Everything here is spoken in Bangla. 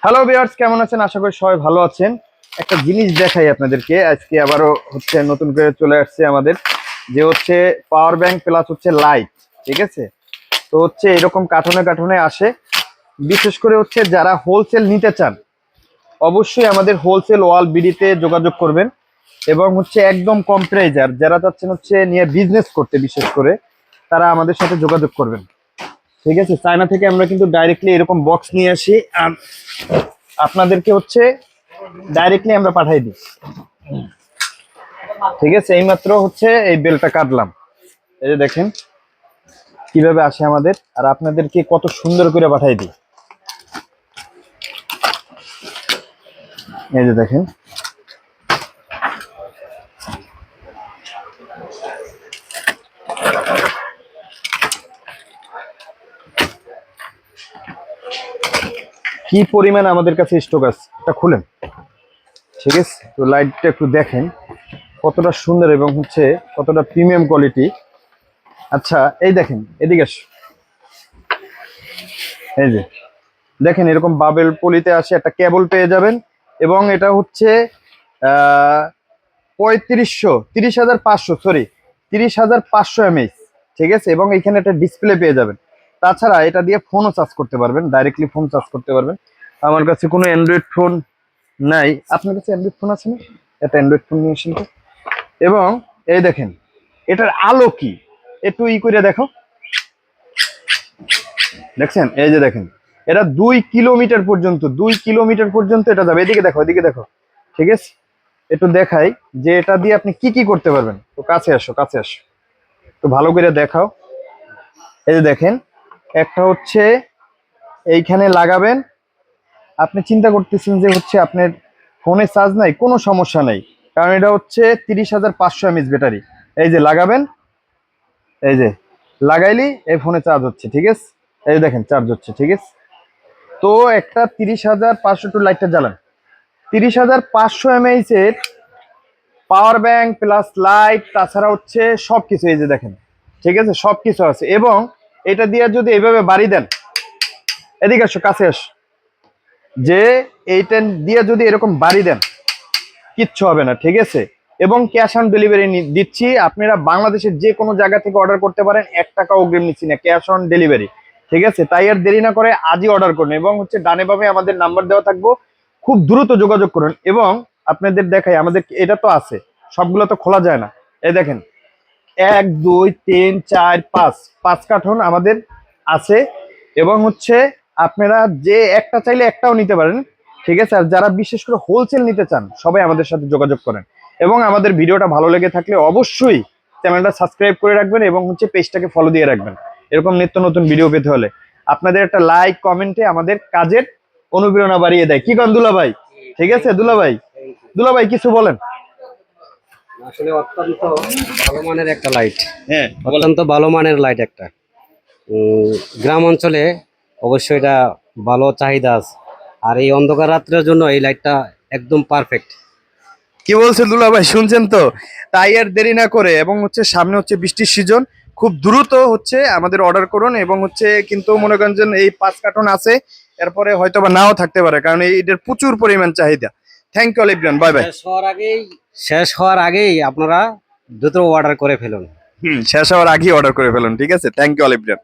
হ্যালো ভিউয়ার্স, কেমন আছেন? আশা করি সবাই ভালো আছেন। একটা জিনিস দেখাই আপনাদেরকে, আজকে আবারও হচ্ছে নতুন করে চলে আসছে আমাদের, যে হচ্ছে পাওয়ার ব্যাংক প্লাস হচ্ছে লাইট। ঠিক আছে, তো হচ্ছে এরকম কার্টুনে কার্টুনে আসে। বিশেষ করে হচ্ছে যারা হোলসেল নিতে চান, অবশ্যই আমাদের হোলসেল ওয়াল বিডিতে যোগাযোগ করবেন। এবং হচ্ছে একদম কম প্রাইজার যারা চাচ্ছেন হচ্ছে নিয়ে বিজনেস করতে, বিশেষ করে তারা আমাদের সাথে যোগাযোগ করবেন। ঠিক আছে, চায়না থেকে আমরা কিন্তু ডাইরেক্টলি এরকম বক্স নিয়ে আসি, আর আপনাদেরকে হচ্ছে ডাইরেক্টলি আমরা পাঠাই দিই। ঠিক আছে, এইমাত্র হচ্ছে এই বেলটা কাটলাম, এই যে দেখেন কিভাবে আসে আমাদের, আর আপনাদেরকে কত সুন্দর করে পাঠাই দিই। এই যে দেখেন, কি পরিমাণ আমাদের কাছে স্টক আছে, এটা খুলেন। ঠিক আছে, তো লাইটটা একটু দেখেন কতটা সুন্দর এবং হচ্ছে কতটা প্রিমিয়াম কোয়ালিটি। আচ্ছা, এই দেখেন, এদিকে আসো। এই যে দেখেন, এরকম বাবেল পলিতে আসে, একটা কেবল পেয়ে যাবেন। এবং এটা হচ্ছে 30,500, সরি 30,500 mAh। ঠিক আছে, এবং এখানে একটা ডিসপ্লে পেয়ে যাবেন। তাছাড়া এটা দিয়ে ফোনও চার্জ করতে পারবেন, ডাইরেক্টলি ফোন চার্জ করতে পারবেন। আমার কাছে কোনো অ্যান্ড্রয়েড ফোন নাই, আপনার কাছে অ্যান্ড্রয়েড ফোন আছে না? একটা অ্যান্ড্রয়েড ফোন নিয়ে আসেন তো। এবং এই দেখেন, এটার আলো কি, একটু করে দেখো। দেখছেন, এই যে দেখেন, এটা 2 কিলোমিটার পর্যন্ত এটা যাবে। এদিকে দেখো, এদিকে দেখো। ঠিক আছে, একটু দেখাই যে এটা দিয়ে আপনি কি কি করতে পারবেন। তো কাছে আসো, কাছে আসো, তো ভালো করে দেখাও। এই যে দেখেন, একটা হচ্ছে এইখানে লাগাবেন। আপনি চিন্তা করতেছেন যে হচ্ছে আপনার ফোনে চার্জ নাই, কোনো সমস্যা নাই, কারণ এটা হচ্ছে 30,500 mAh ব্যাটারি। এই যে লাগাবেন, এই যে লাগাইলি এই ফোনে চার্জ হচ্ছে। ঠিক আছে, এই যে দেখেন চার্জ হচ্ছে। ঠিক আছে, তো একটা 30,500, টু লাইটটা জ্বালান। 30,500 mAh এর পাওয়ার ব্যাংক প্লাস লাইট, তাছাড়া হচ্ছে সবকিছু, এই যে দেখেন। ঠিক আছে, সবকিছু আছে। এবং এটা দিয়ে যদি এইভাবে বাড়ি দেন, এদিকে আসো, কাছে আসো, যে এইটা দিয়ে যদি এরকম বাড়ি দেন, কিচ্ছু হবে না। ঠিক আছে, এবং ক্যাশ অন ডেলিভারি দিচ্ছি। আপনারা বাংলাদেশের যে কোনো জায়গা থেকে অর্ডার করতে পারেন, 1 টাকা অগ্রিম নিচ্ছি না, ক্যাশ অন ডেলিভারি। ঠিক আছে, তাই আর দেরি না করে আজই অর্ডার করুন। এবং হচ্ছে ডানে বামে আমাদের নাম্বার দেওয়া থাকবো, খুব দ্রুত যোগাযোগ করুন। এবং আপনাদের দেখাই, আমাদের এটা তো আছে, সবগুলো তো খোলা যায় না। এই দেখেন, 1 2 3 4 5, 5 কার্টন আমাদের আছে। এবং হচ্ছে আপনারা যে একটা চাইলে একটাও নিতে পারেন। ঠিক আছে, আর যারা বিশেষ করে হোলসেল নিতে চান, সবাই আমাদের সাথে যোগাযোগ করেন। এবং আমাদের ভিডিওটা ভালো লেগে থাকলে অবশ্যই চ্যানেলটা সাবস্ক্রাইব করে রাখবেন, এবং হচ্ছে পেজটাকে ফলো দিয়ে রাখবেন। এরকম নিত্য নতুন ভিডিও পেতে হলে আপনাদের একটা লাইক কমেন্টে আমাদের কাজের অনুপ্রেরণা বাড়িয়ে দেয়। কি কন দুলাভাই? ঠিক আছে দুলাভাই, দুলাভাই কিছু বলেন। আসলে অত্যন্ত ভালো মানের একটা লাইট। হ্যাঁ, অত্যন্ত ভালো মানের লাইট একটা। গ্রাম অঞ্চলে অবশ্যই এটা ভালো চাহিদা আছে। আর এই অন্ধকার রাত্রের জন্য এই লাইটটা একদম পারফেক্ট। কি বলছে দুলাভাই, শুনছেন তো? তাই আর দেরি না করে, এবং হচ্ছে সামনে হচ্ছে বৃষ্টির সিজন, খুব দ্রুত হচ্ছে আমাদের অর্ডার করুন। এবং হচ্ছে কিন্তু মনে করেন যে এই 5 কার্টন আছে, এরপরে হয়তো বা নাও থাকতে পারে, কারণ এইটার প্রচুর পরিমাণ চাহিদা। থ্যাংক ইউ লিবরান, বাই বাই। শেষ হওয়ার আগেই আপনারা দ্রুত অর্ডার করে ফেলুন। শেষ হওয়ার আগেই অর্ডার করে ফেলুন। ঠিক আছে, থ্যাংক ইউ লিবরান।